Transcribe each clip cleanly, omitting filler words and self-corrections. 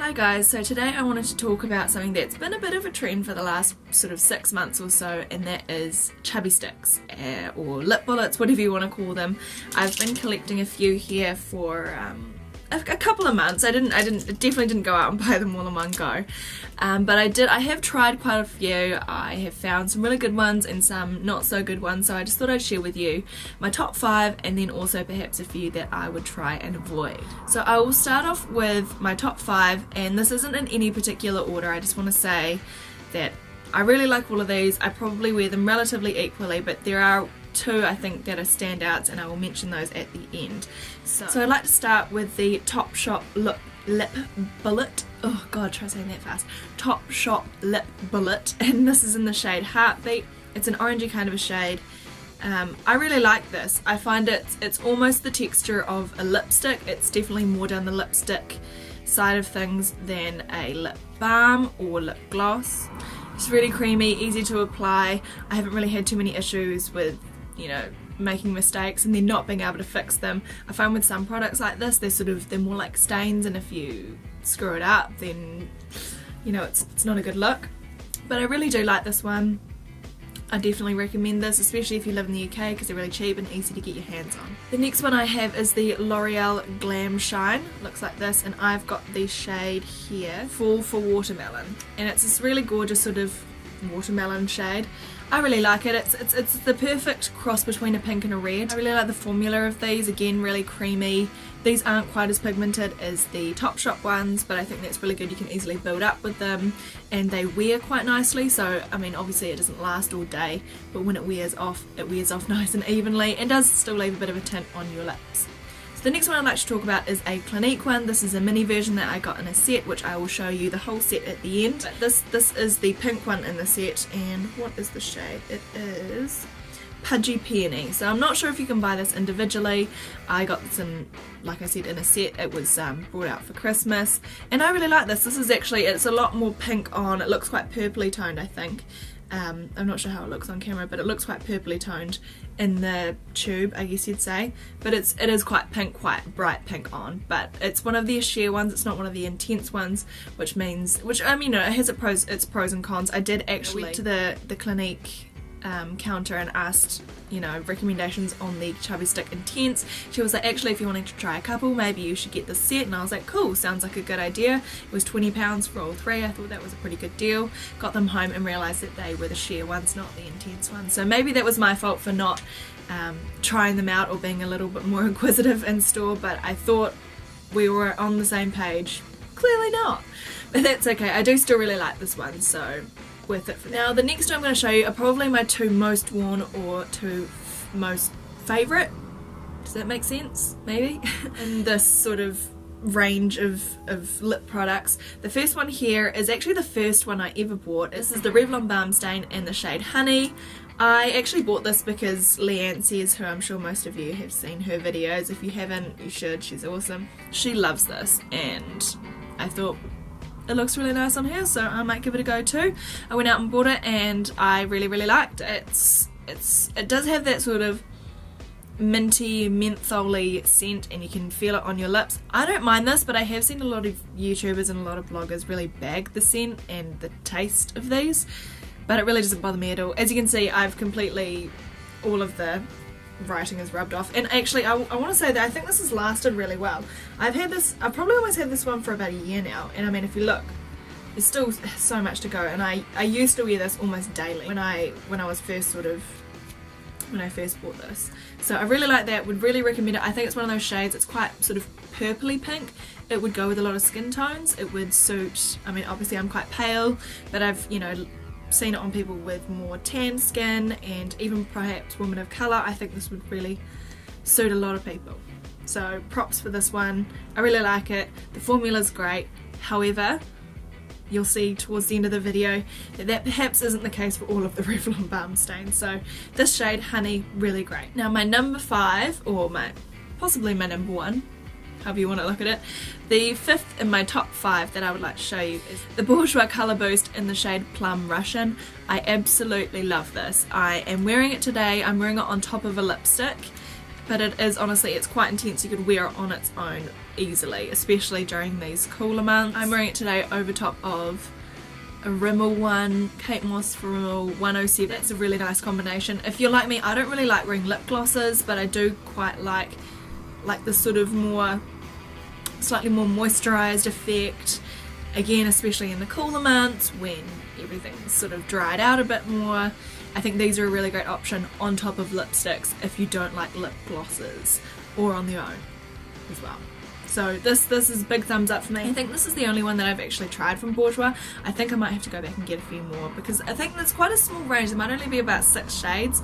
Hi guys, so today I wanted to talk about something that's been a bit of a trend for the last sort of 6 months or so, and that is chubby sticks or lip bullets, whatever you want to call them. I've been collecting a few here for a couple of months. I definitely didn't go out and buy them all in one go, but I have tried quite a few. I have found some really good ones and some not so good ones, so I just thought I'd share with you my top 5 and then also perhaps a few that I would try and avoid. So I will start off with my top 5, and this isn't in any particular order. I just want to say that I really like all of these. I probably wear them relatively equally, but there are two I think that are standouts, and I will mention those at the end. So I'd like to start with the Topshop lip bullet. Oh god, try saying that fast. Topshop lip bullet, and this is in the shade Heartbeat. It's an orangey kind of a shade. I really like this. I find it's almost the texture of a lipstick. It's definitely more down the lipstick side of things than a lip balm or lip gloss. It's really creamy, easy to apply. I haven't really had too many issues with, you know, making mistakes and then not being able to fix them. I find with some products like this, they're more like stains, and if you screw it up, then you know it's not a good look. But I really do like this one. I definitely recommend this, especially if you live in the UK, because they're really cheap and easy to get your hands on. The next one I have is the L'Oreal Glam Shine. Looks like this, and I've got the shade here, Fall for Watermelon, and it's this really gorgeous sort of watermelon shade. I really like it. It's the perfect cross between a pink and a red. I really like the formula of these. Again, really creamy. These aren't quite as pigmented as the Topshop ones, but I think that's really good. You can easily build up with them, and they wear quite nicely. So I mean, obviously it doesn't last all day, but when it wears off nice and evenly, and does still leave a bit of a tint on your lips. The next one I'd like to talk about is a Clinique one. This is a mini version that I got in a set, which I will show you the whole set at the end. But this is the pink one in the set, and what is the shade? It is Pudgy Peony. So I'm not sure if you can buy this individually. I got this in, like I said, in a set. It was brought out for Christmas, and I really like this. This is actually, it's a lot more pink on. It looks quite purpley toned, I think. I'm not sure how it looks on camera, but it looks quite purpley toned in the tube, I guess you'd say. But it is quite pink, quite bright pink on. But it's one of their sheer ones. It's not one of the intense ones, which I mean, it has its pros and cons. I did actually went to the Clinique counter and asked, you know, recommendations on the Chubby Stick Intense. She was like, actually, if you're wanting to try a couple, maybe you should get this set. And I was like, cool, sounds like a good idea. It was £20 for all 3. I thought that was a pretty good deal. Got them home and realised that they were the sheer ones, not the intense ones. So maybe that was my fault for not trying them out or being a little bit more inquisitive in store, but I thought we were on the same page. Clearly not. But that's okay. I do still really like this one, so worth it for now. The next two I'm going to show you are probably my 2 most worn or 2 most favourite. Does that make sense? Maybe? In this sort of range of lip products. The first one here is actually the first one I ever bought. This is the Revlon Balm Stain in the shade Honey. I actually bought this because Leanne says, who I'm sure most of you have seen her videos. If you haven't, you should. She's awesome. She loves this, and I thought it looks really nice on her, so I might give it a go too. I went out and bought it, and I really liked it. It does have that sort of minty, mentholy scent, and you can feel it on your lips. I don't mind this, but I have seen a lot of YouTubers and a lot of bloggers really bag the scent and the taste of these, but it really doesn't bother me at all. As you can see, I've completely, all of the writing is rubbed off, and actually I want to say that I think this has lasted really well. I've probably almost had this one for about a year now, and I mean, if you look, there's still so much to go, and I used to wear this almost daily when I first bought this. So I really like that, would really recommend it. I think it's one of those shades, it's quite sort of purpley pink. It would go with a lot of skin tones. It would suit, I mean, obviously I'm quite pale, but I've, you know, seen it on people with more tan skin and even perhaps women of colour. I think this would really suit a lot of people. So props for this one. I really like it. The formula's great. However, you'll see towards the end of the video that perhaps isn't the case for all of the Revlon Balm Stains. So this shade, Honey, really great. Now my number 5, or possibly my number 1, however you want to look at it, the 5th in my top 5 that I would like to show you is the Bourjois Colour Boost in the shade Plum Russian. I absolutely love this. I am wearing it today. I'm wearing it on top of a lipstick, but it is, honestly, it's quite intense. You could wear it on its own easily, especially during these cooler months. I'm wearing it today over top of a Rimmel one, Kate Moss for Rimmel 107. That's a really nice combination. If you're like me, I don't really like wearing lip glosses, but I do quite like the sort of slightly more moisturized effect. Again, especially in the cooler months when everything's sort of dried out a bit more. I think these are a really great option on top of lipsticks if you don't like lip glosses, or on their own as well. So this is big thumbs up for me. I think this is the only one that I've actually tried from Bourjois. I think I might have to go back and get a few more because I think there's quite a small range. There might only be about 6 shades,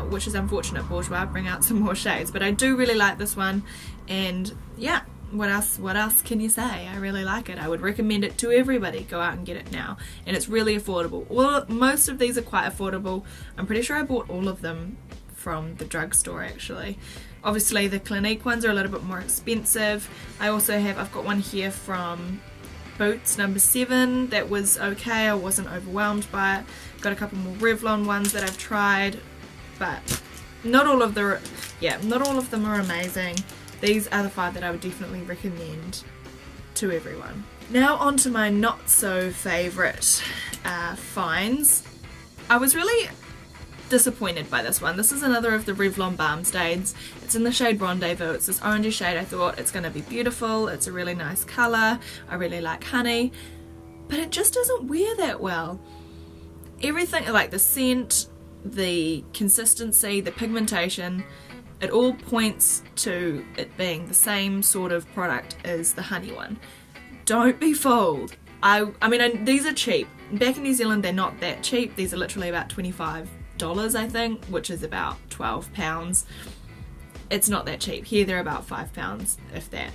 which is unfortunate. Bourjois, bring out some more shades. But I do really like this one, and yeah, what else can you say? I really like it. I would recommend it to everybody. Go out and get it now, and it's really affordable. Well, most of these are quite affordable. I'm pretty sure I bought all of them from the drugstore actually. Obviously the Clinique ones are a little bit more expensive. I've got one here from Boots number 7 that was okay. I wasn't overwhelmed by it. Got a couple more Revlon ones that I've tried, but not all of them are amazing. These are the 5 that I would definitely recommend to everyone. Now on to my not so favourite finds. I was really disappointed by this one. This is another of the Revlon Balm Stains. It's in the shade Rendezvous. It's this orangey shade. I thought it's going to be beautiful. It's a really nice colour. I really like honey. But it just doesn't wear that well. Everything, like the scent, the consistency, the pigmentation, it all points to it being the same sort of product as the honey one. Don't be fooled. I mean, these are cheap. Back in New Zealand, they're not that cheap. These are literally about $25, I think, which is about £12. It's not that cheap. Here they're about £5, if that.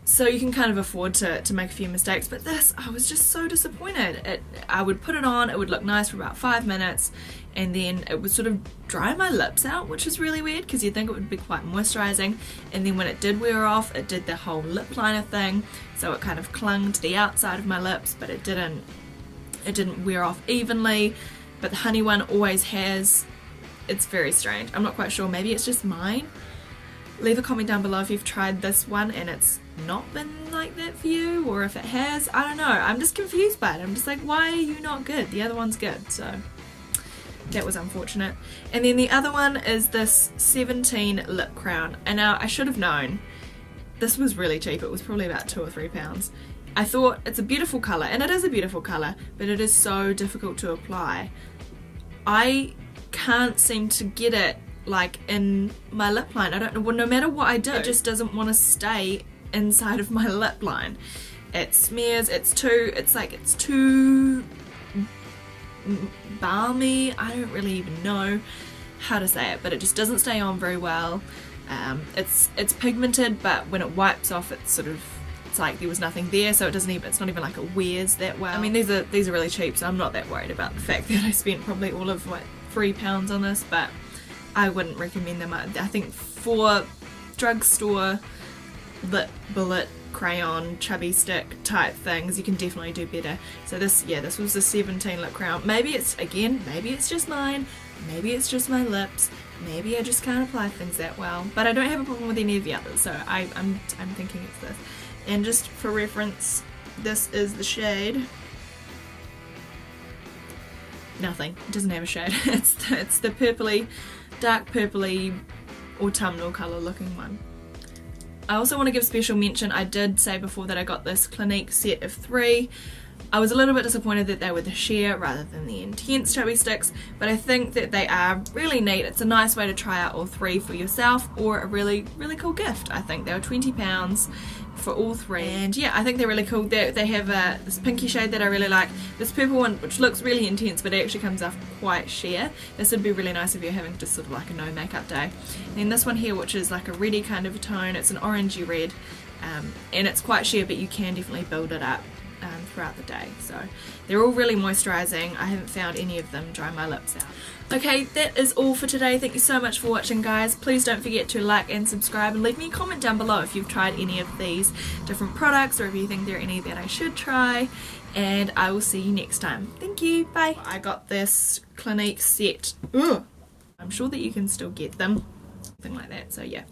So you can kind of afford to make a few mistakes, but this, I was just so disappointed. I would put it on, it would look nice for about 5 minutes, and then it would sort of dry my lips out, which is really weird because you'd think it would be quite moisturising, and then when it did wear off, it did the whole lip liner thing, so it kind of clung to the outside of my lips, but it didn't wear off evenly. But the honey one always has. It's very strange. I'm not quite sure. Maybe it's just mine. Leave a comment down below if you've tried this one and it's not been like that for you, or if it has. I don't know. I'm just confused by it. I'm just like, why are you not good? The other one's good. So that was unfortunate. And then the other one is this 17 lip crown. And now I should have known. This was really cheap. It was probably about £2 or £3. I thought it's a beautiful colour, and it is a beautiful colour, but it is so difficult to apply. I can't seem to get it like in my lip line. I don't know, no matter what I do, it just doesn't want to stay inside of my lip line. It smears, it's too balmy. I don't really even know how to say it, but it just doesn't stay on very well. It's pigmented, but when it wipes off, it's like there was nothing there, so it's not even like it wears that well. I mean, these are really cheap, so I'm not that worried about the fact that I spent probably all of like £3 on this, but I wouldn't recommend them. I think for drugstore lip bullet crayon chubby stick type things, you can definitely do better. So this was the 17 lip crown. Maybe it's just mine, maybe it's just my lips, maybe I just can't apply things that well, but I don't have a problem with any of the others, so I'm thinking it's this. And just for reference, this is the shade. Nothing. It doesn't have a shade. It's the purpley, dark purpley, autumnal colour looking one. I also want to give special mention, I did say before that I got this Clinique set of 3. I was a little bit disappointed that they were the sheer rather than the intense chubby sticks, but I think that they are really neat. It's a nice way to try out all 3 for yourself, or a really, really cool gift. I think they were £20 for all 3, and yeah, I think they're really cool. They have this pinky shade that I really like, this purple one which looks really intense but it actually comes off quite sheer. This would be really nice if you're having just sort of like a no makeup day. And then this one here, which is like a reddy kind of a tone, it's an orangey red, and it's quite sheer, but you can definitely build it up throughout the day. So they're all really moisturising. I haven't found any of them dry my lips out. Okay, that is all for today. Thank you so much for watching, guys. Please don't forget to like and subscribe, and leave me a comment down below if you've tried any of these different products, or if you think there are any that I should try, and I will see you next time. Thank you, bye. I got this Clinique set. Ugh. I'm sure that you can still get them, something like that, so yeah.